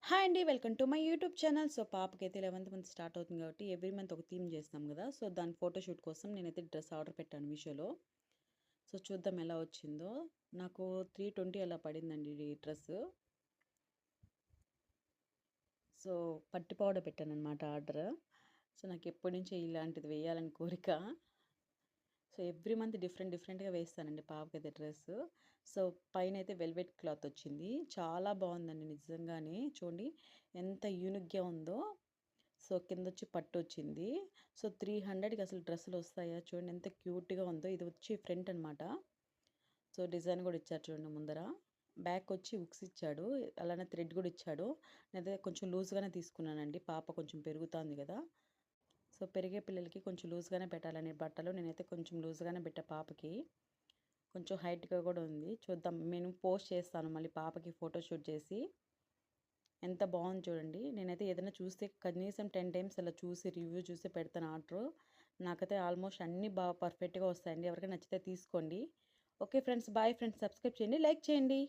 Hi అండి. Welcome to my YouTube channel. So, పాపకైతే 11th month start అవుతుంది కాబట్టి ఎవ్రీ మంత్ ఒక థీమ్ చేస్తాం గదా! సో, దాని ఫోటోషూట్ కోసం నేనైతే డ్రెస్ ఆర్డర్ పెట్టాను మీషోలో. సో, చూద్దాం ఎలా వచ్చిందో. నాకు 320 అలా పడిందండి ఈ డ్రెస్సు. సో, పట్టు పౌడర్ పెట్టాననమాట ఆర్డర్. సో, నాకు ఎప్పటినుంచో ఇలాంటిది వేయాలని కోరిక. సో, ఎవ్రీ మంత్ డిఫరెంట్‌గా వేస్తానండి పాపకైతే డ్రెస్సు. సో, పైనైతే వెల్వెట్ క్లాత్ వచ్చింది. చాలా బావుందండి నిజంగానే. చూడండి ఎంత యూనిక్‌గా ఉందో. సో, కిందొచ్చి పట్టొచ్చింది. సో, 300కి అసలు డ్రెస్సులొస్తాయా? చూడండి ఎంత క్యూట్‌గా ఉందో. ఇది వచ్చి ఫ్రంట్ అనమాట. సో, డిజైన్ గూడా ఇచ్చారు చూడండి ముందర. బ్యాకొచ్చి హుక్స్ ఇచ్చాడు. అలానే థ్రెడ్ గూడా ఇచ్చాడు. నేనైతే కొంచెం లూజ్‌గానే తీసుకున్నానండి. పాప కొంచెం పెరుగుతాంది గదా! సో, పెరిగే పిల్లలకి కొంచెం లూజ్‌గానే పెట్టాలనే బట్టలు నేనైతే కొంచెం లూజ్‌గానే పెట్టా పాపకి. కొంచెం హైట్‌గా గూడా ఉంది. చూద్దాం నేను పోస్ట్ చేస్తాను మళ్ళీ పాపకి ఫోటోషూట్ చేసి. ఎంత బావుంది చూడండి. నేనైతే ఏదైనా చూస్తే కనీసం 10 టైమ్స్ అలా చూసి రివ్యూ చూసి పెడతాను ఆర్డరు. నాకైతే ఆల్మోస్ట్ అన్నీ పర్ఫెక్ట్‌గా వస్తాయండి. ఎవరికైనా నచ్చితే తీసుకోండి. Okay friends. Bye friends. Subscribe చేయండి. లైక్ చేయండి.